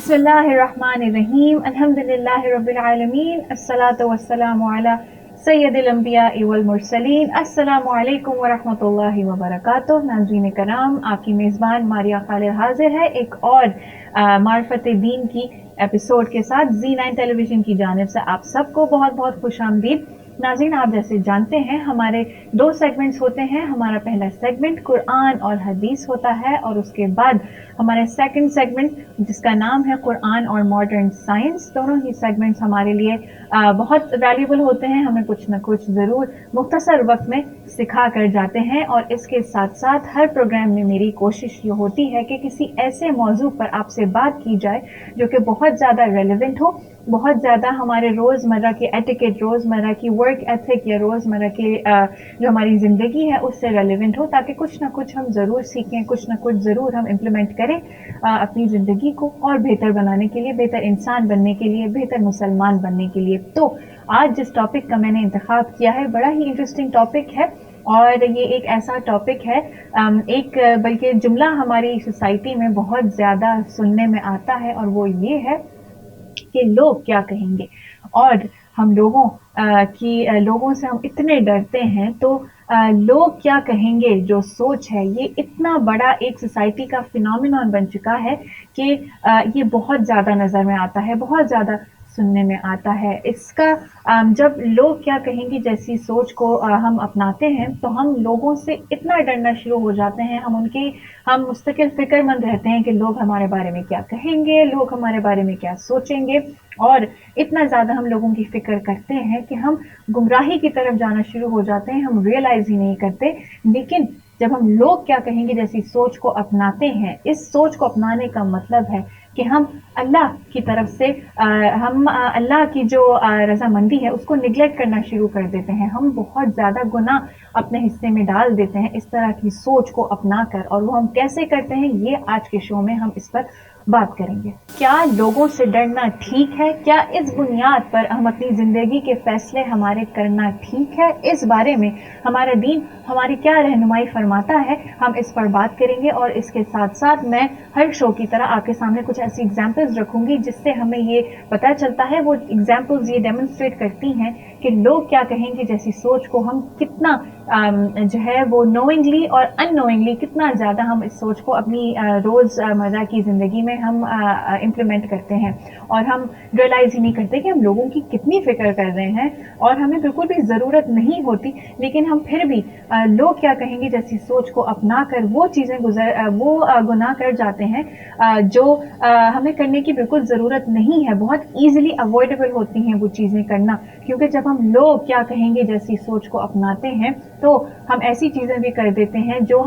بسم اللہ الرحمن الرحیم الحمدللہ رب العالمین الصلاۃ والسلام علی سید الانبیاء والمرسلین السلام علیکم ورحمۃ اللہ وبرکاتہ. ناظرین کرام، آپ کی میزبان ماریہ خالد حاضر ہے ایک اور معرفت دین کی ایپیسوڈ کے ساتھ زی9 ٹیلی ویژن کی جانب سے. آپ سب کو بہت بہت خوش آمدید. ناظرین، آپ جیسے جانتے ہیں ہمارے دو سیگمنٹس ہوتے ہیں. ہمارا پہلا سیگمنٹ قرآن اور حدیث ہوتا ہے، اور اس کے بعد ہمارے سیکنڈ سیگمنٹ جس کا نام ہے قرآن اور ماڈرن سائنس. دونوں ہی سیگمنٹس ہمارے لیے بہت ویلیوبل ہوتے ہیں، ہمیں کچھ نہ کچھ ضرور مختصر وقت میں سکھا کر جاتے ہیں. اور اس کے ساتھ ساتھ ہر پروگرام میں میری کوشش یہ ہوتی ہے کہ کسی ایسے موضوع پر آپ سے بات کی جائے جو کہ بہت زیادہ ریلیونٹ ہو، بہت زیادہ ہمارے روزمرہ کے ایٹیکیٹ، روزمرہ کی ورک ایتھک یا روزمرہ کے جو ہماری زندگی ہے اس سے ریلیونٹ ہو، تاکہ کچھ نہ کچھ ہم ضرور سیکھیں، کچھ نہ کچھ ضرور ہم امپلیمنٹ کریں اپنی زندگی کو اور بہتر بنانے کے لیے، بہتر انسان بننے کے لیے، بہتر مسلمان بننے کے لیے. تو آج جس ٹاپک کا میں نے انتخاب کیا ہے بڑا ہی انٹرسٹنگ ٹاپک ہے، اور یہ ایک ایسا ٹاپک ہے، ایک بلکہ جملہ ہماری سوسائٹی میں بہت زیادہ سننے میں آتا ہے، اور وہ یہ ہے کہ لوگ کیا کہیں گے. اور ہم لوگوں سے ہم اتنے ڈرتے ہیں، تو لوگ کیا کہیں گے جو سوچ ہے یہ اتنا بڑا ایک سوسائٹی کا فینومینون بن چکا ہے کہ یہ بہت زیادہ نظر میں آتا ہے، بہت زیادہ سننے میں آتا ہے. اس کا جب لوگ کیا کہیں گے جیسی سوچ کو ہم اپناتے ہیں تو ہم لوگوں سے اتنا ڈرنا شروع ہو جاتے ہیں، ہم مستقل فکر مند رہتے ہیں کہ لوگ ہمارے بارے میں کیا کہیں گے، لوگ ہمارے بارے میں کیا سوچیں گے. اور اتنا زیادہ ہم لوگوں کی فکر کرتے ہیں کہ ہم گمراہی کی طرف جانا شروع ہو جاتے ہیں، ہم ریئلائز ہی نہیں کرتے. لیکن جب ہم لوگ کیا کہیں گے جیسی سوچ کو اپناتے ہیں، اس سوچ کو اپنانے کا مطلب ہے کہ ہم اللہ کی طرف سے ہم اللہ کی جو رضامندی ہے اس کو نگلیکٹ کرنا شروع کر دیتے ہیں. ہم بہت زیادہ گناہ اپنے حصے میں ڈال دیتے ہیں اس طرح کی سوچ کو اپنا کر. اور وہ ہم کیسے کرتے ہیں یہ آج کے شو میں ہم اس پر بات کریں گے. کیا لوگوں سے ڈرنا ٹھیک ہے؟ کیا اس بنیاد پر ہم اپنی زندگی کے فیصلے ہمارے کرنا ٹھیک ہے؟ اس بارے میں ہمارا دین ہماری کیا رہنمائی فرماتا ہے، ہم اس پر بات کریں گے. اور اس کے ساتھ ساتھ میں ہر شو کی طرح آپ کے سامنے کچھ ایسی ایگزامپلز رکھوں گی جس سے ہمیں یہ پتہ چلتا ہے، وہ ایگزامپلز یہ ڈیمونسٹریٹ کرتی ہیں کہ لوگ کیا کہیں گے جیسی سوچ کو ہم کتنا جو ہے وہ نوئنگلی اور ان نوئنگلی کتنا زیادہ ہم اس سوچ کو اپنی روز مرہ کی زندگی میں ہم امپلیمنٹ کرتے ہیں، اور ہم ریئلائز ہی نہیں کرتے کہ ہم لوگوں کی کتنی فکر کر رہے ہیں اور ہمیں بالکل بھی ضرورت نہیں ہوتی. لیکن ہم پھر بھی لوگ کیا کہیں گے جیسی سوچ کو اپنا کر وہ چیزیں وہ گناہ کر جاتے ہیں جو ہمیں کرنے کی بالکل ضرورت نہیں ہے. بہت ایزیلی اوائڈیبل ہوتی ہیں وہ چیزیں کرنا، کیونکہ جب ہم لوگ کیا کہیں گے جیسی سوچ کو اپناتے ہیں تو ہم ایسی چیزیں بھی کر دیتے ہیں جو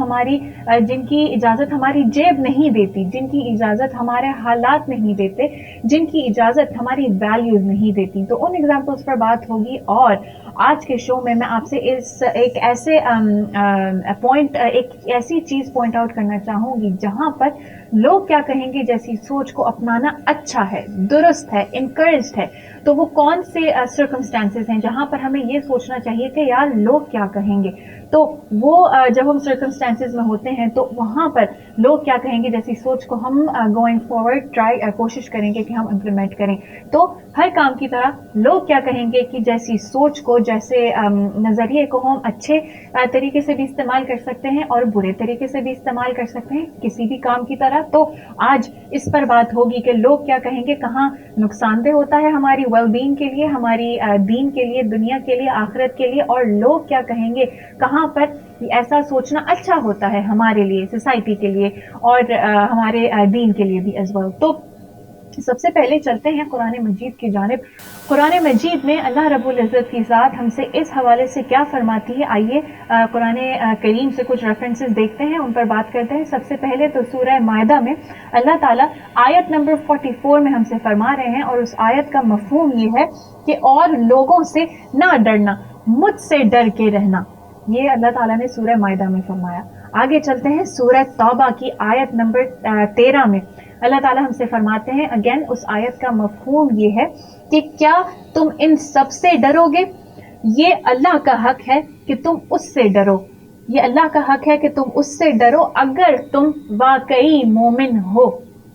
جن کی اجازت ہماری جیب نہیں دیتی، جن کی اجازت ہمارے حالات نہیں دیتے، جن کی اجازت ہماری ویلیوز نہیں دیتی. تو ان ایگزامپلس پر بات ہوگی. اور آج کے شو میں آپ سے ایک ایسی چیز پوائنٹ آؤٹ کرنا چاہوں گی جہاں پر لوگ کیا کہیں گے جیسی سوچ کو اپنانا اچھا ہے، درست ہے، انکریجڈ ہے. تو وہ کون سے سرکمسٹانسز ہیں جہاں پر ہمیں یہ سوچنا چاہیے کہ یار لوگ کیا کہیں گے. تو وہ جب ہم سرکمسٹانسز میں ہوتے ہیں تو وہاں پر لوگ کیا کہیں گے جیسی سوچ کو ہم گوئنگ فارورڈ کوشش کریں گے کہ ہم امپلیمنٹ کریں. تو ہر کام کی طرح لوگ کیا کہیں گے کہ جیسی سوچ کو، جیسے نظریے کو ہم اچھے طریقے سے بھی استعمال کر سکتے ہیں اور برے طریقے سے بھی استعمال کر سکتے ہیں کسی بھی کام کی طرح. تو آج اس پر بات ہوگی کہ لوگ کیا کہیں گے کہاں نقصان دہ ہوتا ہے ہماری ویل بینگ کے لیے، ہماری دین کے لیے، دنیا کے لیے، آخرت کے لیے، اور لوگ کیا کہیں گے کہاں پر ایسا سوچنا اچھا ہوتا ہے ہمارے لیے، سوسائٹی کے لیے، اور ہمارے دین کے لیے بھی ایز ویل. تو سب سے پہلے چلتے ہیں قرآن مجید کی جانب. قرآن مجید میں اللہ رب العزت کی ذات ہم سے اس حوالے سے کیا فرماتی ہے، آئیے قرآن کریم سے کچھ ریفرنسز دیکھتے ہیں، ان پر بات کرتے ہیں. سب سے پہلے تو سورہ مائدہ میں اللہ تعالیٰ آیت نمبر 44 میں ہم سے فرما رہے ہیں، اور اس آیت کا مفہوم یہ ہے کہ اور لوگوں سے نہ ڈرنا، مجھ سے ڈر کے رہنا. یہ اللہ تعالیٰ نے سورہ مائدہ میں فرمایا. آگے چلتے ہیں سورہ توبہ کی آیت نمبر 13 میں اللہ تعالیٰ ہم سے فرماتے ہیں، اگین اس آیت کا مفہوم یہ ہے کہ کیا تم ان سب سے ڈرو گے؟ یہ اللہ کا حق ہے کہ تم اس سے ڈرو، یہ اللہ کا حق ہے کہ تم اس سے ڈرو اگر تم واقعی مومن ہو.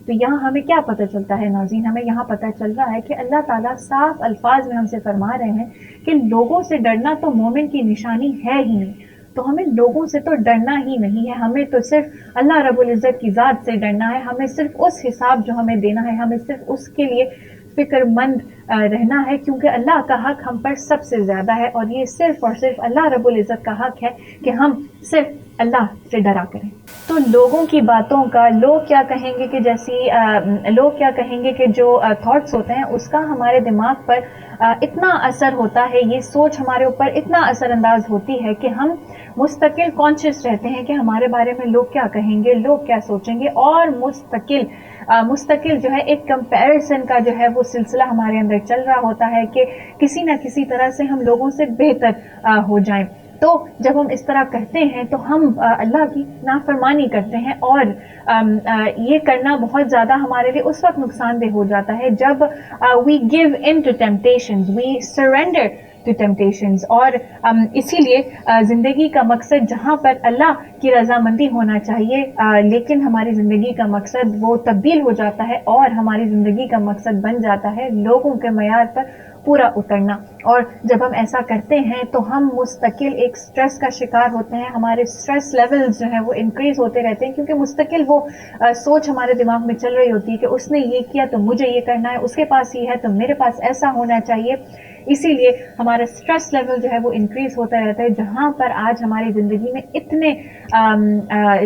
تو یہاں ہمیں کیا پتہ چلتا ہے ناظرین؟ ہمیں یہاں پتہ چل رہا ہے کہ اللہ تعالیٰ صاف الفاظ میں ہم سے فرما رہے ہیں کہ لوگوں سے ڈرنا تو مومن کی نشانی ہے ہی نہیں، تو ہمیں لوگوں سے تو ڈرنا ہی نہیں ہے، ہمیں تو صرف اللہ رب العزت کی ذات سے ڈرنا ہے، ہمیں صرف اس حساب جو ہمیں دینا ہے ہمیں صرف اس کے لیے فکر مند رہنا ہے، کیونکہ اللہ کا حق ہم پر سب سے زیادہ ہے، اور یہ صرف اور صرف اللہ رب العزت کا حق ہے کہ ہم صرف اللہ سے ڈرا کریں۔ تو لوگوں کی باتوں کا، لوگ کیا کہیں گے کہ لوگ کیا کہیں گے کہ جو تھاٹس ہوتے ہیں اس کا ہمارے دماغ پر اتنا اثر ہوتا ہے، یہ سوچ ہمارے اوپر اتنا اثر انداز ہوتی ہے کہ ہم مستقل کانشیس رہتے ہیں کہ ہمارے بارے میں لوگ کیا کہیں گے، لوگ کیا سوچیں گے، اور مستقل جو ہے ایک کمپیریزن کا جو ہے وہ سلسلہ ہمارے اندر چل رہا ہوتا ہے کہ کسی نہ کسی طرح سے ہم لوگوں سے بہتر ہو جائیں۔ تو جب ہم اس طرح کرتے ہیں تو ہم اللہ کی نافرمانی کرتے ہیں، اور یہ کرنا بہت زیادہ ہمارے لیے اس وقت نقصان دہ ہو جاتا ہے جب we give in to temptations, we surrender to temptations، اور اسی لیے زندگی کا مقصد جہاں پر اللہ کی رضامندی ہونا چاہیے، لیکن ہماری زندگی کا مقصد وہ تبدیل ہو جاتا ہے اور ہماری زندگی کا مقصد بن جاتا ہے لوگوں کے معیار پر پورا اترنا۔ اور جب ہم ایسا کرتے ہیں تو ہم مستقل ایک سٹریس کا شکار ہوتے ہیں، ہمارے سٹریس لیولز جو ہیں وہ انکریز ہوتے رہتے ہیں، کیونکہ مستقل وہ سوچ ہمارے دماغ میں چل رہی ہوتی ہے کہ اس نے یہ کیا تو مجھے یہ کرنا ہے، اس کے پاس یہ ہے تو میرے پاس ایسا ہونا چاہیے۔ اسی لیے ہمارا سٹریس لیول جو ہے وہ انکریز ہوتا رہتا ہے۔ جہاں پر آج ہماری زندگی میں اتنے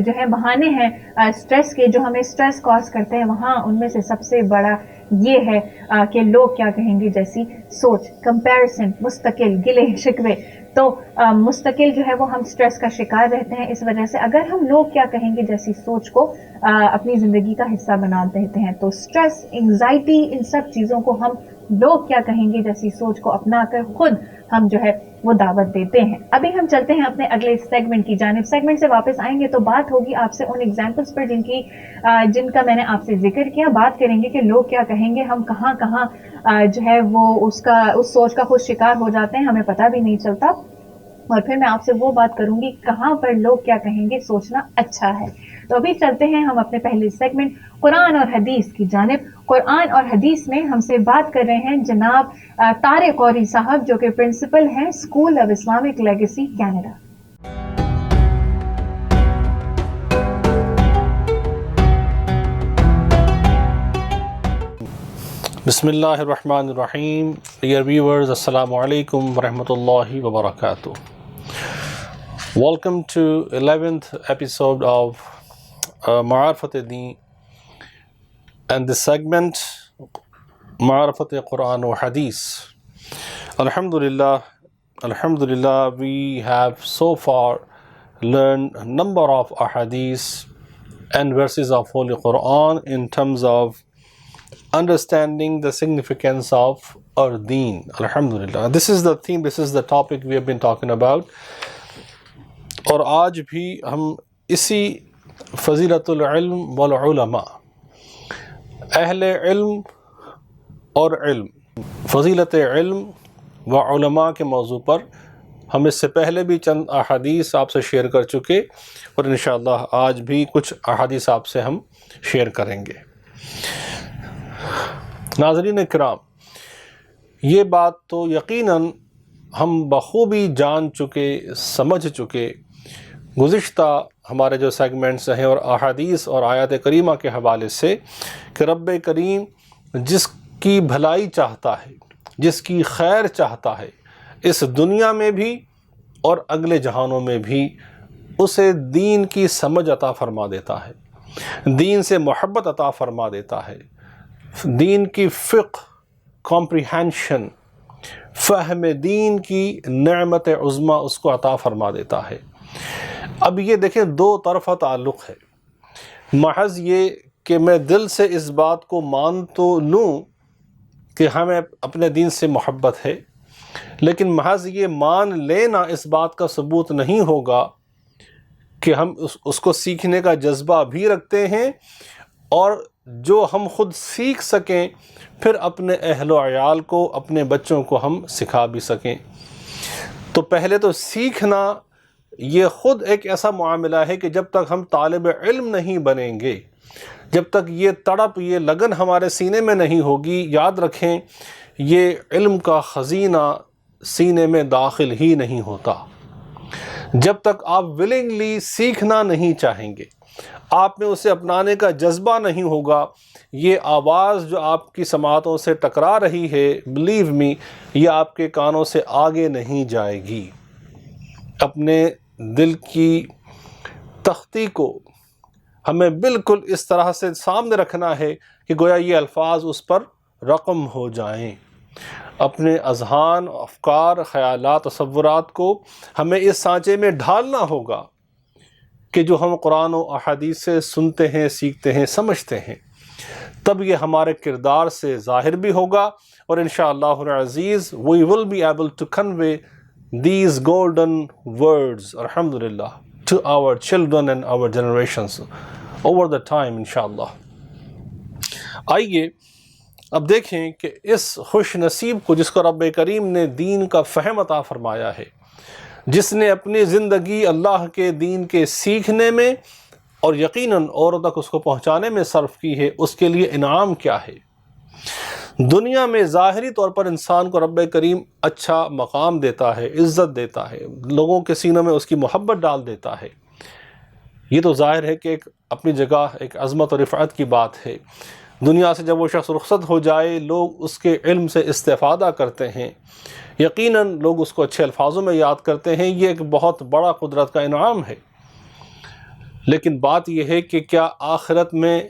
جو ہے بہانے ہیں سٹریس کے جو ہمیں سٹریس کاز کرتے ہیں، وہاں ان میں سے سب سے بڑا یہ ہے کہ لوگ کیا کہیں گے جیسی سوچ، کمپیریزن، مستقل گلے شکوے۔ تو مستقل جو ہے وہ ہم سٹریس کا شکار رہتے ہیں اس وجہ سے۔ اگر ہم لوگ کیا کہیں گے جیسی سوچ کو اپنی زندگی کا حصہ بنا دیتے ہیں تو سٹریس، انگزائٹی، ان سب چیزوں کو ہم لوگ کیا کہیں گے جیسی سوچ کو اپنا کر خود ہم جو ہے وہ دعوت دیتے ہیں۔ ابھی ہم چلتے ہیں اپنے اگلے سیگمنٹ کی جانب۔ سیگمنٹ سے واپس آئیں گے تو بات ہوگی آپ سے ان ایگزامپلس پر جن کا میں نے آپ سے ذکر کیا۔ بات کریں گے کہ لوگ کیا کہیں گے، ہم کہاں جو ہے وہ اس سوچ کا خود شکار ہو جاتے ہیں، ہمیں پتہ بھی نہیں چلتا۔ اور پھر میں آپ سے وہ بات کروں گی کہاں پر لوگ کیا کہیں گے سوچنا اچھا ہے۔ تو ابھی چلتے ہیں ہم اپنے پہلے سیگمنٹ قرآن اور حدیث کی جانب۔ قرآن اور حدیث میں ہم سے بات کر رہے ہیں جناب طارق قوری صاحب، جو کہ پرنسپل ہیں school of Islamic legacy Canada. بسم اللہ الرحمن الرحیم۔ Dear viewers, Assalamu alaikum wa rahmatullahi wa barakatuh. Welcome to 11th episode of Ma'arifat Deen, and this segment Ma'arifat Quran wa Hadith. Alhamdulillah, we have so far learned a number of ahadith and verses of Holy Quran in terms of understanding the significance of our deen. Alhamdulillah. This is the theme, this is the topic we have been talking about. اور آج بھی ہم اسی فضیلت العلم والعلماء، اہل علم اور علم، فضیلت علم و علماء کے موضوع پر ہم اس سے پہلے بھی چند احادیث آپ سے شیئر کر چکے، اور انشاءاللہ آج بھی کچھ احادیث آپ سے ہم شیئر کریں گے۔ ناظرین کرام، یہ بات تو یقیناً ہم بخوبی جان چکے، سمجھ چکے گزشتہ ہمارے جو سیگمنٹس ہیں اور احادیث اور آیات کریمہ کے حوالے سے، کہ رب کریم جس کی بھلائی چاہتا ہے، جس کی خیر چاہتا ہے، اس دنیا میں بھی اور اگلے جہانوں میں بھی اسے دین کی سمجھ عطا فرما دیتا ہے، دین سے محبت عطا فرما دیتا ہے، دین کی فقہ، کمپریہنشن، فہم دین کی نعمت عظمیٰ اس کو عطا فرما دیتا ہے۔ اب یہ دیکھیں، دو طرفہ تعلق ہے۔ محض یہ کہ میں دل سے اس بات کو مان تو لوں کہ ہمیں اپنے دین سے محبت ہے، لیکن محض یہ مان لینا اس بات کا ثبوت نہیں ہوگا کہ ہم اس کو سیکھنے کا جذبہ بھی رکھتے ہیں، اور جو ہم خود سیکھ سکیں پھر اپنے اہل و عیال کو، اپنے بچوں کو ہم سکھا بھی سکیں۔ تو پہلے تو سیکھنا یہ خود ایک ایسا معاملہ ہے کہ جب تک ہم طالب علم نہیں بنیں گے، جب تک یہ تڑپ، یہ لگن ہمارے سینے میں نہیں ہوگی، یاد رکھیں یہ علم کا خزینہ سینے میں داخل ہی نہیں ہوتا۔ جب تک آپ ولنگلی سیکھنا نہیں چاہیں گے، آپ میں اسے اپنانے کا جذبہ نہیں ہوگا، یہ آواز جو آپ کی سماعتوں سے ٹکرا رہی ہے، بلیو می، یہ آپ کے کانوں سے آگے نہیں جائے گی۔ اپنے دل کی تختی کو ہمیں بالکل اس طرح سے سامنے رکھنا ہے کہ گویا یہ الفاظ اس پر رقم ہو جائیں۔ اپنے اذہان، افکار، خیالات، تصورات کو ہمیں اس سانچے میں ڈھالنا ہوگا کہ جو ہم قرآن و احادیث سے سنتے ہیں، سیکھتے ہیں، سمجھتے ہیں، تب یہ ہمارے کردار سے ظاہر بھی ہوگا، اور انشاءاللہ العزیز we will be able to convey these golden words alhamdulillah to our children and our generations over the time انشاءاللہ۔ آئیے اب دیکھیں کہ اس خوش نصیب کو جس کو رب کریم نے دین کا فہم عطا فرمایا ہے، جس نے اپنی زندگی اللہ کے دین کے سیکھنے میں اور یقیناً اوروں تک اس کو پہنچانے میں صرف کی ہے، اس کے لیے انعام کیا ہے۔ دنیا میں ظاہری طور پر انسان کو رب کریم اچھا مقام دیتا ہے، عزت دیتا ہے، لوگوں کے سینوں میں اس کی محبت ڈال دیتا ہے، یہ تو ظاہر ہے کہ ایک اپنی جگہ ایک عظمت اور رفعت کی بات ہے۔ دنیا سے جب وہ شخص رخصت ہو جائے، لوگ اس کے علم سے استفادہ کرتے ہیں، یقیناً لوگ اس کو اچھے الفاظوں میں یاد کرتے ہیں، یہ ایک بہت بڑا قدرت کا انعام ہے۔ لیکن بات یہ ہے کہ کیا آخرت میں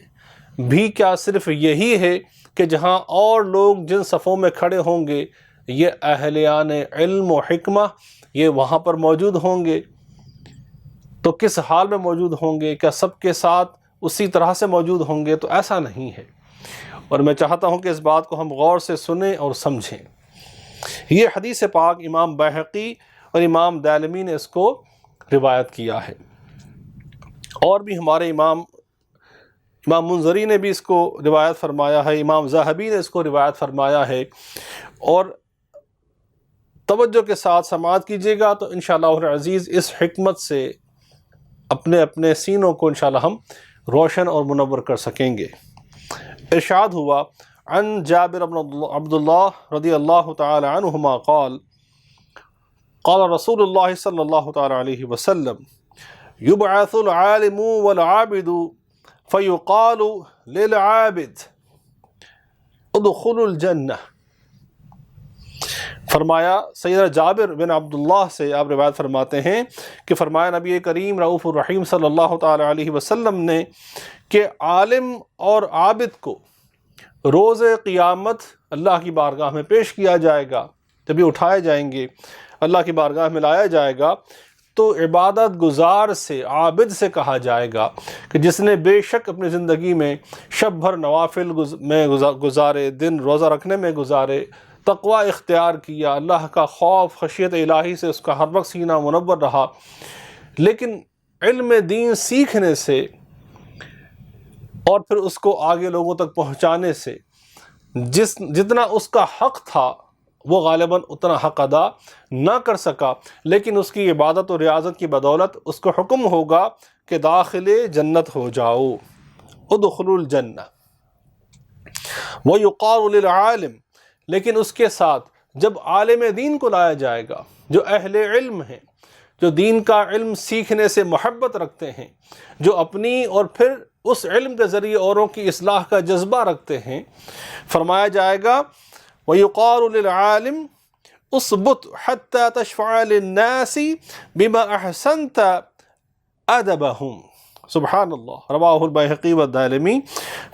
بھی کیا صرف یہی ہے کہ جہاں اور لوگ جن صفوں میں کھڑے ہوں گے، یہ اہلیان علم و حکمہ یہ وہاں پر موجود ہوں گے، تو کس حال میں موجود ہوں گے؟ کیا سب کے ساتھ اسی طرح سے موجود ہوں گے؟ تو ایسا نہیں ہے، اور میں چاہتا ہوں کہ اس بات کو ہم غور سے سنیں اور سمجھیں۔ یہ حدیث پاک امام بہقی اور امام دارمی نے اس کو روایت کیا ہے، اور بھی ہمارے امام منذری نے بھی اس کو روایت فرمایا ہے، امام ذہبی نے اس کو روایت فرمایا ہے، اور توجہ کے ساتھ سماعت کیجیے گا تو انشاءاللہ العزیز اس حکمت سے اپنے اپنے سینوں کو انشاءاللہ ہم روشن اور منور کر سکیں گے۔ ارشاد ہوا عن جابر بن عبداللہ رضی اللہ تعالی عنہما قال قال رسول اللہ صلی اللہ تعالی علیہ وسلم یبعث العالم والعابد فیقال للعابد ادخل الجنہ۔ فرمایا سیدنا جابر بن عبداللہ سے آپ روایت فرماتے ہیں کہ فرمایا نبی کریم رؤوف الرحیم صلی اللہ تعالی علیہ وسلم نے کہ عالم اور عابد کو روز قیامت اللہ کی بارگاہ میں پیش کیا جائے گا، جب یہ اٹھائے جائیں گے اللہ کی بارگاہ میں لایا جائے گا، تو عبادت گزار سے، عابد سے کہا جائے گا کہ جس نے بے شک اپنی زندگی میں شب بھر نوافل میں گزارے، دن روزہ رکھنے میں گزارے، تقوی اختیار کیا، اللہ کا خوف خشیت الہی سے اس کا ہر وقت سینہ منور رہا، لیکن علم دین سیکھنے سے اور پھر اس کو آگے لوگوں تک پہنچانے سے جتنا اس کا حق تھا وہ غالباً اتنا حق ادا نہ کر سکا، لیکن اس کی عبادت و ریاضت کی بدولت اس کو حکم ہوگا کہ داخل جنت ہو جاؤ، ادخلوا الجنہ۔ وَيُقَالُ لِلْعَالِمِ، لیکن اس کے ساتھ جب عالم دین کو لایا جائے گا، جو اہل علم ہیں، جو دین کا علم سیکھنے سے محبت رکھتے ہیں، جو اپنی اور پھر اس علم کے ذریعے اوروں کی اصلاح کا جذبہ رکھتے ہیں، فرمایا جائے گا وَيُقَالُ لِلْعَالِمِ اُثْبُتْ حَتَّى تَشْفَعَ لِلنَّاسِ بِمَا أَحْسَنْتَ أَدَبَهُمْ۔ سبحان اللہ، رواہ البیہقی والدارمی۔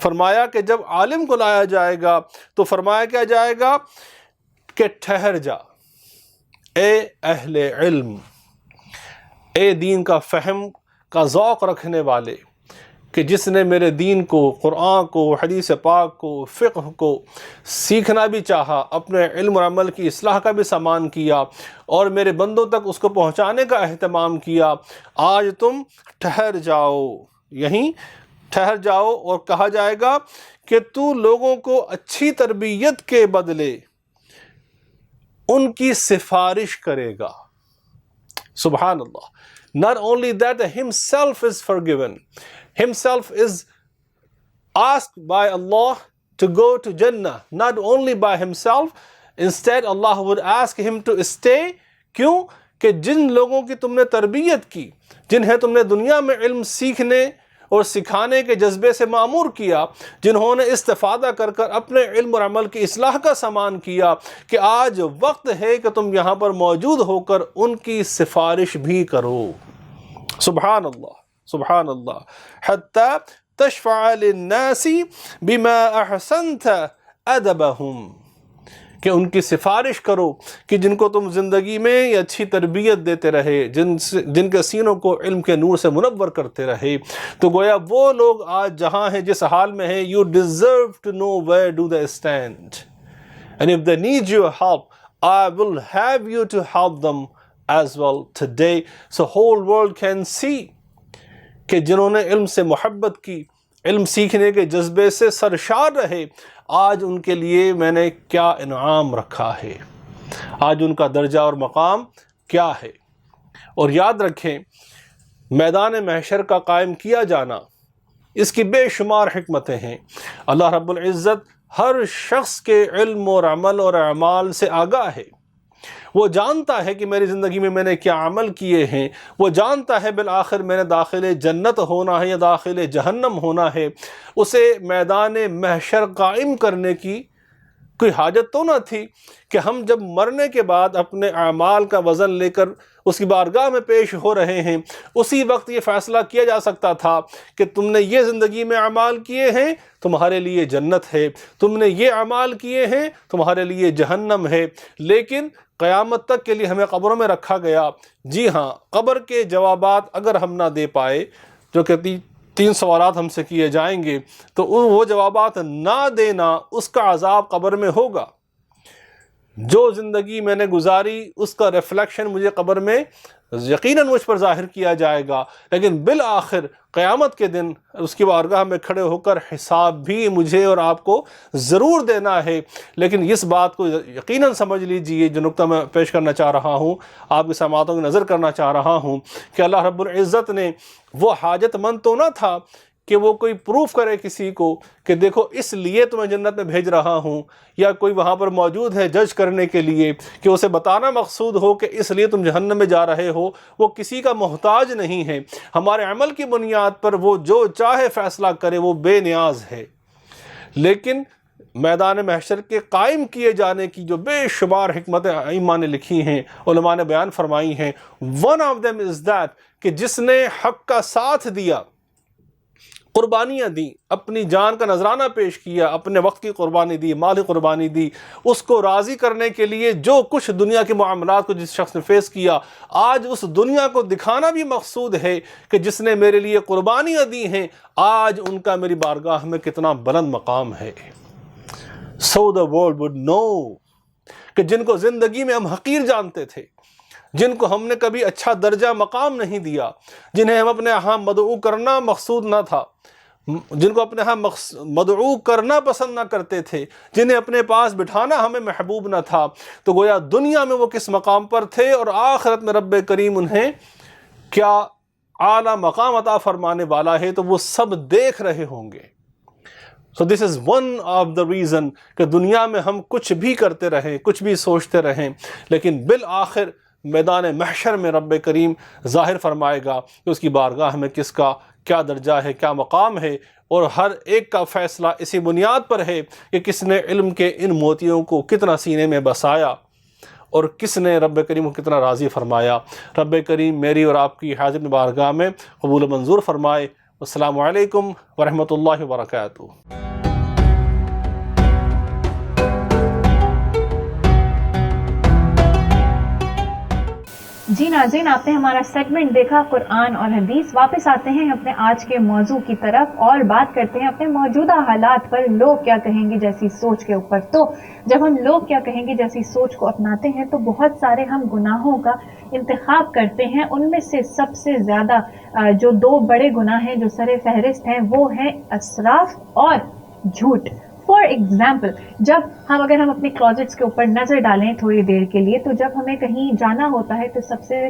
فرمایا کہ جب عالم کو لایا جائے گا تو فرمایا کیا جائے گا کہ ٹھہر جا اے اہل علم، اے دین کا فہم کا ذوق رکھنے والے، کہ جس نے میرے دین کو، قرآن کو، حدیث پاک کو، فقہ کو سیکھنا بھی چاہا، اپنے علم اور عمل کی اصلاح کا بھی سامان کیا اور میرے بندوں تک اس کو پہنچانے کا اہتمام کیا، آج تم ٹھہر جاؤ، یہیں ٹھہر جاؤ، اور کہا جائے گا کہ تو لوگوں کو اچھی تربیت کے بدلے ان کی سفارش کرے گا۔ سبحان اللہ۔ Not only that, himself is forgiven. Himself is asked by Allah to go to Jannah, not only by himself. Instead, Allah would ask him to stay. کیوں کہ جن لوگوں کی تم نے تربیت کی, جنہیں تم نے دنیا میں علم سیکھنے اور سکھانے کے جذبے سے معمور کیا, جنہوں نے استفادہ کر کر اپنے علم اور عمل کی اصلاح کا سامان کیا, کہ آج وقت ہے کہ تم یہاں پر موجود ہو کر ان کی سفارش بھی کرو. سبحان اللہ, سبحان اللہ. حتی تشفع للناس بما احسنت ادبہم, کہ ان کی سفارش کرو کہ جن کو تم زندگی میں یہ اچھی تربیت دیتے رہے, جن کے سینوں کو علم کے نور سے منور کرتے رہے. تو گویا وہ لوگ آج جہاں ہیں, جس حال میں ہیں, you deserve to know where do they stand. And if they need your help, I will have you to help them as well today. So whole world can see کہ جنہوں نے علم سے محبت کی, علم سیکھنے کے جذبے سے سرشار رہے, آج ان کے لیے میں نے کیا انعام رکھا ہے, آج ان کا درجہ اور مقام کیا ہے. اور یاد رکھیں, میدان محشر کا قائم کیا جانا, اس کی بے شمار حکمتیں ہیں. اللہ رب العزت ہر شخص کے علم اور عمل اور اعمال سے آگاہ ہے. وہ جانتا ہے کہ میری زندگی میں نے کیا عمل کیے ہیں, وہ جانتا ہے بالآخر میں نے داخل جنت ہونا ہے یا داخل جہنم ہونا ہے. اسے میدان محشر قائم کرنے کی کوئی حاجت تو نہ تھی کہ ہم جب مرنے کے بعد اپنے اعمال کا وزن لے کر اس کی بارگاہ میں پیش ہو رہے ہیں, اسی وقت یہ فیصلہ کیا جا سکتا تھا کہ تم نے یہ زندگی میں اعمال کیے ہیں, تمہارے لیے جنت ہے, تم نے یہ اعمال کیے ہیں, تمہارے لیے جہنم ہے. لیکن قیامت تک کے لیے ہمیں قبروں میں رکھا گیا. جی ہاں, قبر کے جوابات اگر ہم نہ دے پائے, جو کہ 3 سوالات ہم سے کیے جائیں گے, تو وہ جوابات نہ دینا, اس کا عذاب قبر میں ہوگا. جو زندگی میں نے گزاری اس کا ریفلیکشن مجھے قبر میں یقیناً مجھ پر ظاہر کیا جائے گا, لیکن بالآخر قیامت کے دن اس کی بارگاہ میں کھڑے ہو کر حساب بھی مجھے اور آپ کو ضرور دینا ہے. لیکن اس بات کو یقیناً سمجھ لیجئے, جو نقطہ میں پیش کرنا چاہ رہا ہوں, آپ کی سماعتوں کی نظر کرنا چاہ رہا ہوں, کہ اللہ رب العزت نے وہ حاجت مند تو نہ تھا کہ وہ کوئی پروف کرے کسی کو کہ دیکھو اس لیے تمہیں جنت میں بھیج رہا ہوں, یا کوئی وہاں پر موجود ہے جج کرنے کے لیے کہ اسے بتانا مقصود ہو کہ اس لیے تم جہنم میں جا رہے ہو. وہ کسی کا محتاج نہیں ہے. ہمارے عمل کی بنیاد پر وہ جو چاہے فیصلہ کرے, وہ بے نیاز ہے. لیکن میدان محشر کے قائم کیے جانے کی جو بے شمار حکمتیں ائمہ نے لکھی ہیں, علماء نے بیان فرمائی ہیں, one of them is that کہ جس نے حق کا ساتھ دیا, قربانیاں دیں, اپنی جان کا نذرانہ پیش کیا, اپنے وقت کی قربانی دی, مالی قربانی دی, اس کو راضی کرنے کے لیے جو کچھ دنیا کے معاملات کو جس شخص نے فیس کیا, آج اس دنیا کو دکھانا بھی مقصود ہے کہ جس نے میرے لیے قربانیاں دی ہیں, آج ان کا میری بارگاہ میں کتنا بلند مقام ہے. So the world would know کہ جن کو زندگی میں ہم حقیر جانتے تھے, جن کو ہم نے کبھی اچھا درجہ مقام نہیں دیا, جنہیں ہم اپنے ہاں مدعو کرنا مقصود نہ تھا, جن کو اپنے ہاں مدعو کرنا پسند نہ کرتے تھے, جنہیں اپنے پاس بٹھانا ہمیں محبوب نہ تھا, تو گویا دنیا میں وہ کس مقام پر تھے اور آخرت میں رب کریم انہیں کیا اعلیٰ مقام عطا فرمانے والا ہے, تو وہ سب دیکھ رہے ہوں گے. So this is one of the reason کہ دنیا میں ہم کچھ بھی کرتے رہیں, کچھ بھی سوچتے رہیں, لیکن بالآخر میدان محشر میں رب کریم ظاہر فرمائے گا کہ اس کی بارگاہ میں کس کا کیا درجہ ہے, کیا مقام ہے, اور ہر ایک کا فیصلہ اسی بنیاد پر ہے کہ کس نے علم کے ان موتیوں کو کتنا سینے میں بسایا اور کس نے رب کریم کو کتنا راضی فرمایا. رب کریم میری اور آپ کی حاضر بارگاہ میں قبول و منظور فرمائے. السلام علیکم ورحمۃ اللہ وبرکاتہ. جی ناظرین, آپ نے ہمارا سیگمنٹ دیکھا قرآن اور حدیث. واپس آتے ہیں اپنے آج کے موضوع کی طرف اور بات کرتے ہیں اپنے موجودہ حالات پر لوگ کیا کہیں گے جیسی سوچ کے اوپر. تو جب ہم لوگ کیا کہیں گے جیسی سوچ کو اپناتے ہیں تو بہت سارے ہم گناہوں کا انتخاب کرتے ہیں. ان میں سے سب سے زیادہ جو 2 بڑے گناہ ہیں جو سر فہرست ہیں وہ ہیں اسراف اور جھوٹ. فار ایگزامپل, اگر ہم اپنے کلوزٹس کے اوپر نظر ڈالیں تھوڑی دیر کے لیے, تو جب ہمیں کہیں جانا ہوتا ہے تو سب سے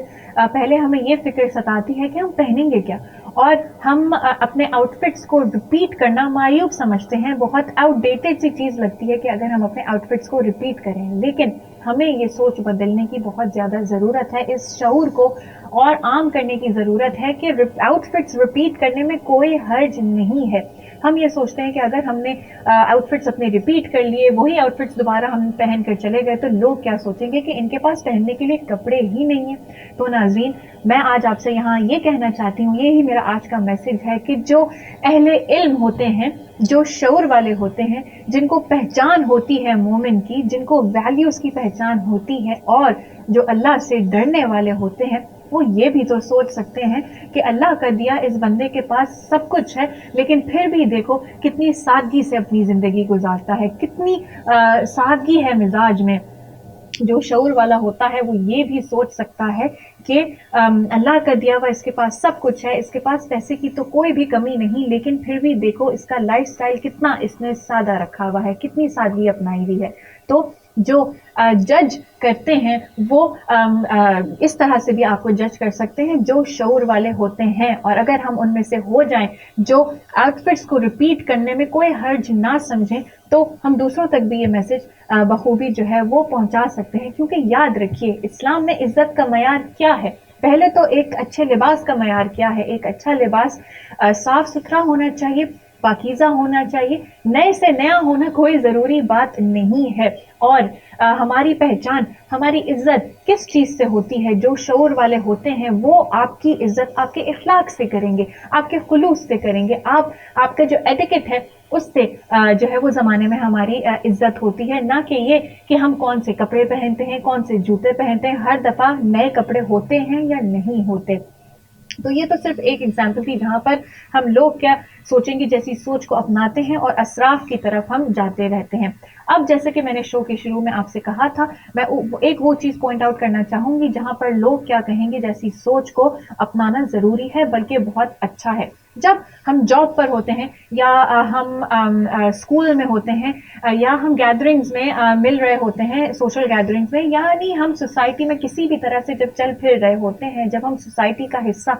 پہلے ہمیں یہ فکر ستاتی ہے کہ ہم پہنیں گے کیا, اور ہم اپنے آؤٹ فٹس کو ریپیٹ کرنا معیوب سمجھتے ہیں. بہت آؤٹ ڈیٹڈ سی چیز لگتی ہے کہ اگر ہم اپنے آؤٹ فٹس کو ریپیٹ کریں, لیکن ہمیں یہ سوچ بدلنے کی بہت زیادہ ضرورت ہے. اس شعور کو اور عام کرنے کی ضرورت ہے کہ آؤٹ فٹس ریپیٹ کرنے میں کوئی حرج نہیں ہے. ہم یہ سوچتے ہیں کہ اگر ہم نے آؤٹ فٹس اپنے ریپیٹ کر لیے, وہی آؤٹ فٹس دوبارہ ہم پہن کر چلے گئے, تو لوگ کیا سوچیں گے کہ ان کے پاس پہننے کے لیے کپڑے ہی نہیں ہیں. تو ناظرین, میں آج آپ سے یہاں یہ کہنا چاہتی ہوں, یہی میرا آج کا میسج ہے کہ جو اہل علم ہوتے ہیں, جو شعور والے ہوتے ہیں, جن کو پہچان ہوتی ہے مومن کی, جن کو ویلیوز کی پہچان ہوتی ہے, اور جو اللہ سے ڈرنے والے ہوتے ہیں, وہ یہ بھی تو سوچ سکتے ہیں کہ اللہ کا دیا اس بندے کے پاس سب کچھ ہے, لیکن پھر بھی دیکھو کتنی سادگی سے اپنی زندگی گزارتا ہے, کتنی سادگی ہے مزاج میں. جو شعور والا ہوتا ہے وہ یہ بھی سوچ سکتا ہے کہ اللہ کا دیا ہوا اس کے پاس سب کچھ ہے, اس کے پاس پیسے کی تو کوئی بھی کمی نہیں, لیکن پھر بھی دیکھو اس کا لائف سٹائل کتنا اس نے سادہ رکھا ہوا ہے, کتنی سادگی اپنائی ہوئی ہے. تو جو جج کرتے ہیں وہ اس طرح سے بھی آپ کو جج کر سکتے ہیں جو شعور والے ہوتے ہیں. اور اگر ہم ان میں سے ہو جائیں جو آؤٹ فٹس کو ریپیٹ کرنے میں کوئی حرج نہ سمجھیں, تو ہم دوسروں تک بھی یہ میسج بخوبی جو ہے وہ پہنچا سکتے ہیں. کیونکہ یاد رکھیے, اسلام میں عزت کا معیار کیا ہے؟ پہلے تو ایک اچھے لباس کا معیار کیا ہے؟ ایک اچھا لباس صاف ستھرا ہونا چاہیے, پاکیزہ ہونا چاہیے, نئے سے نیا ہونا کوئی ضروری بات نہیں ہے. اور ہماری پہچان, ہماری عزت کس چیز سے ہوتی ہے؟ جو شعور والے ہوتے ہیں وہ آپ کی عزت آپ کے اخلاق سے کریں گے, آپ کے خلوص سے کریں گے, آپ کا جو ایٹیکٹ ہے اس سے جو ہے وہ زمانے میں ہماری عزت ہوتی ہے. نہ کہ یہ کہ ہم کون سے کپڑے پہنتے ہیں, کون سے جوتے پہنتے ہیں, ہر دفعہ نئے کپڑے ہوتے ہیں یا نہیں ہوتے. تو یہ تو صرف ایک ایگزامپل تھی جہاں پر ہم لوگ کیا سوچیں گے جیسی سوچ کو اپناتے ہیں اور اسراف کی طرف ہم جاتے رہتے ہیں. اب جیسے کہ میں نے شو کے شروع میں آپ سے کہا تھا, میں ایک وہ چیز پوائنٹ آؤٹ کرنا چاہوں گی جہاں پر لوگ کیا کہیں گے جیسی سوچ کو اپنانا ضروری ہے, بلکہ بہت اچھا ہے. جب ہم جاب پر ہوتے ہیں, یا ہم اسکول میں ہوتے ہیں, یا ہم گیدرنگز میں مل رہے ہوتے ہیں, سوشل گیدرنگز میں, یعنی ہم سوسائٹی میں کسی بھی طرح سے جب چل پھر رہے ہوتے ہیں, جب ہم سوسائٹی کا حصہ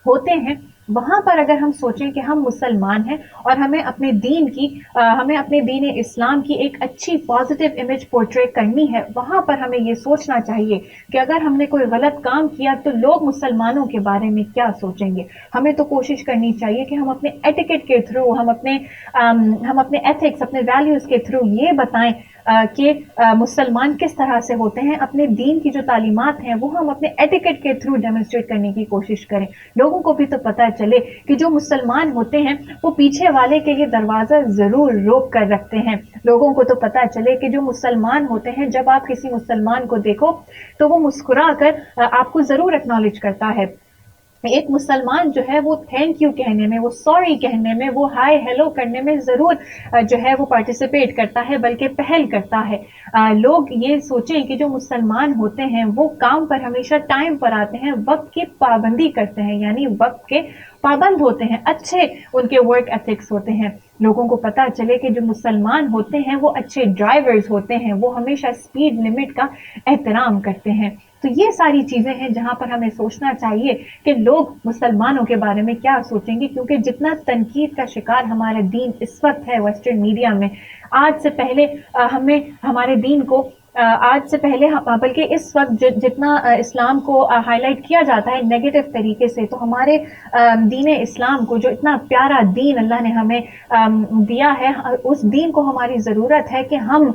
ہوتے ہیں, وہاں پر اگر ہم سوچیں کہ ہم مسلمان ہیں اور ہمیں اپنے دین کی ہمیں اپنے دین اسلام کی ایک اچھی پازیٹیو امیج پورٹری کرنی ہے, وہاں پر ہمیں یہ سوچنا چاہیے کہ اگر ہم نے کوئی غلط کام کیا تو لوگ مسلمانوں کے بارے میں کیا سوچیں گے. ہمیں تو کوشش کرنی چاہیے کہ ہم اپنے ایٹیکٹ کے تھرو, ہم اپنے ایتھکس, اپنے ویلیوز کے تھرو یہ بتائیں کہ مسلمان کس طرح سے ہوتے ہیں. اپنے دین کی جو تعلیمات ہیں وہ ہم اپنے ایٹیکٹ کے تھرو ڈیمونسٹریٹ کرنے کی کوشش کریں. لوگوں کو بھی تو پتہ چلے کہ جو مسلمان ہوتے ہیں وہ پیچھے والے کے لیے دروازہ ضرور روک کر رکھتے ہیں. لوگوں کو تو پتہ چلے کہ جو مسلمان ہوتے ہیں, جب آپ کسی مسلمان کو دیکھو تو وہ مسکرا کر آپ کو ضرور اکنالج کرتا ہے. ایک مسلمان جو ہے وہ تھینک یو کہنے میں, وہ سوری کہنے میں, وہ ہائی ہیلو کرنے میں ضرور جو ہے وہ پارٹیسپیٹ کرتا ہے, بلکہ پہل کرتا ہے. لوگ یہ سوچیں کہ جو مسلمان ہوتے ہیں وہ کام پر ہمیشہ ٹائم پر آتے ہیں, وقت کی پابندی کرتے ہیں, یعنی وقت کے پابند ہوتے ہیں, اچھے ان کے ورک ایتھکس ہوتے ہیں. لوگوں کو پتہ چلے کہ جو مسلمان ہوتے ہیں وہ اچھے ڈرائیورز ہوتے ہیں, وہ ہمیشہ اسپیڈ لمٹ کا احترام کرتے ہیں. تو یہ ساری چیزیں ہیں جہاں پر ہمیں سوچنا چاہیے کہ لوگ مسلمانوں کے بارے میں کیا سوچیں گے. کیونکہ جتنا تنقید کا شکار ہمارا دین اس وقت ہے ویسٹرن میڈیا میں, آج سے پہلے ہمیں ہمارے دین کو آج سے پہلے بلکہ اس وقت جتنا اسلام کو ہائی لائٹ کیا جاتا ہے نیگیٹو طریقے سے, تو ہمارے دین اسلام کو, جو اتنا پیارا دین اللہ نے ہمیں دیا ہے, اس دین کو ہماری ضرورت ہے کہ ہم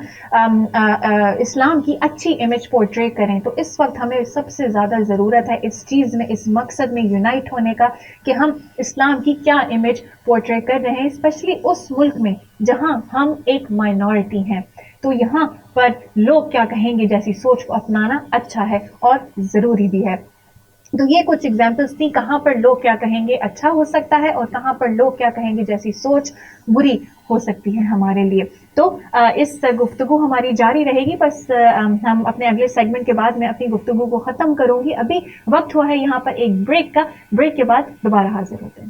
اسلام کی اچھی امیج پورٹری کریں. تو اس وقت ہمیں سب سے زیادہ ضرورت ہے اس چیز میں, اس مقصد میں یونائٹ ہونے کا کہ ہم اسلام کی کیا امیج پورٹری کر رہے ہیں, اسپیشلی اس ملک میں جہاں ہم ایک مائنورٹی ہیں. تو یہاں پر لوگ کیا کہیں گے جیسی سوچ کو اپنانا اچھا ہے اور ضروری بھی ہے. تو یہ کچھ ایگزامپلس تھی کہاں پر لوگ کیا کہیں گے اچھا ہو سکتا ہے, اور کہاں پر لوگ کیا کہیں گے جیسی سوچ بری ہو سکتی ہے ہمارے لیے. تو اس گفتگو ہماری جاری رہے گی, بس ہم اپنے اگلے سیگمنٹ کے بعد میں اپنی گفتگو کو ختم کروں گی. ابھی وقت ہوا ہے یہاں پر ایک بریک کا, بریک کے بعد دوبارہ حاضر ہوتے ہیں.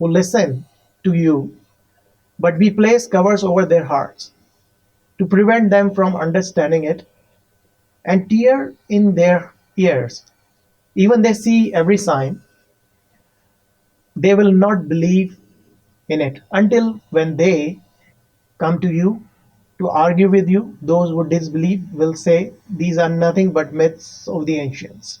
who listen to you but we place covers over their hearts to prevent them from understanding it and tear in their ears even they see every sign they will not believe in it until when they come to you to argue with you. Those who disbelieve will say these are nothing but myths of the ancients.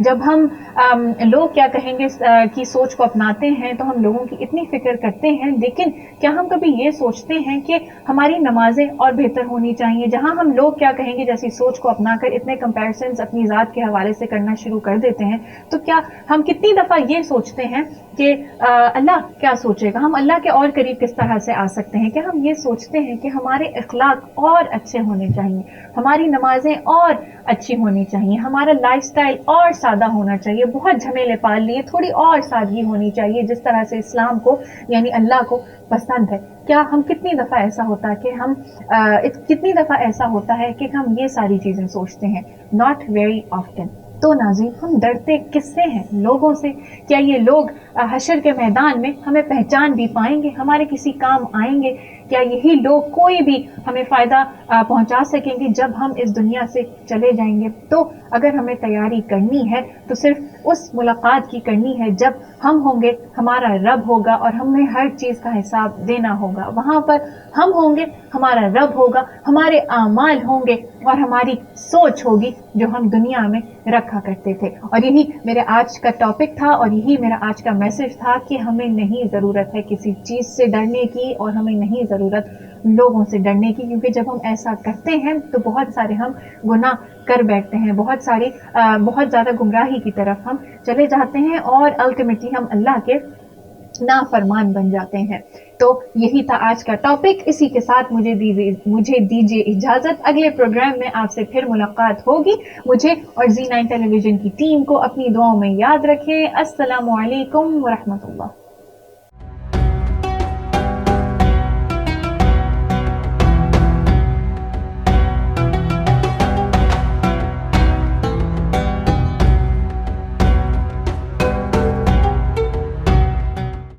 جب ہم لوگ کیا کہیں گے کی سوچ کو اپناتے ہیں تو ہم لوگوں کی اتنی فکر کرتے ہیں، لیکن کیا ہم کبھی یہ سوچتے ہیں کہ ہماری نمازیں اور بہتر ہونی چاہیے؟ جہاں ہم لوگ کیا کہیں گے جیسی سوچ کو اپنا کر اتنے کمپیریزنز اپنی ذات کے حوالے سے کرنا شروع کر دیتے ہیں، تو کیا ہم کتنی دفعہ یہ سوچتے ہیں کہ اللہ کیا سوچے گا، ہم اللہ کے اور قریب کس طرح سے آ سکتے ہیں؟ کیا ہم یہ سوچتے ہیں کہ ہمارے اخلاق اور اچھے ہونے چاہیے، ہماری نمازیں اور اچھی ہونی چاہیے، ہمارا لائف سٹائل اور سادہ ہونا چاہیے، بہت جھمیلے پال لیے، تھوڑی اور سادگی ہونی چاہیے جس طرح سے اسلام کو یعنی اللہ کو پسند ہے؟ کیا ہم کتنی دفعہ ایسا ہوتا ہے کہ کتنی دفعہ ایسا ہوتا ہے کہ ہم یہ ساری چیزیں سوچتے ہیں؟ Not very often. تو ناظرین، ہم ڈرتے کس سے ہیں؟ لوگوں سے. کیا یہ لوگ حشر کے میدان میں ہمیں پہچان بھی پائیں گے، ہمارے کسی کام آئیں گے؟ کیا یہی لوگ کوئی بھی ہمیں فائدہ پہنچا سکیں گے جب ہم اس دنیا سے چلے جائیں گے؟ تو اگر ہمیں تیاری کرنی ہے تو صرف اس ملاقات کی کرنی ہے جب ہم ہوں گے، ہمارا رب ہوگا اور ہمیں ہر چیز کا حساب دینا ہوگا. وہاں پر ہم ہوں گے، ہمارا رب ہوگا، ہمارے اعمال ہوں گے اور ہماری سوچ ہوگی جو ہم دنیا میں رکھا کرتے تھے. اور یہی میرے آج کا ٹاپک تھا اور یہی میرا آج کا میسج تھا کہ ہمیں نہیں ضرورت ہے کسی چیز سے ڈرنے کی اور ہمیں نہیں ضرورت لوگوں سے ڈرنے کی، کیونکہ جب ہم ایسا کرتے ہیں تو بہت سارے ہم گناہ کر بیٹھتے ہیں، بہت زیادہ گمراہی کی طرف ہم چلے جاتے ہیں اور الٹیمیٹلی ہم اللہ کے نافرمان بن جاتے ہیں. تو یہی تھا آج کا ٹاپک. اسی کے ساتھ مجھے دیجیے اجازت. اگلے پروگرام میں آپ سے پھر ملاقات ہوگی. مجھے اور زی9 ٹیلی ویژن کی ٹیم کو اپنی دعاؤں میں یاد رکھیں. السلام علیکم ورحمۃ اللہ.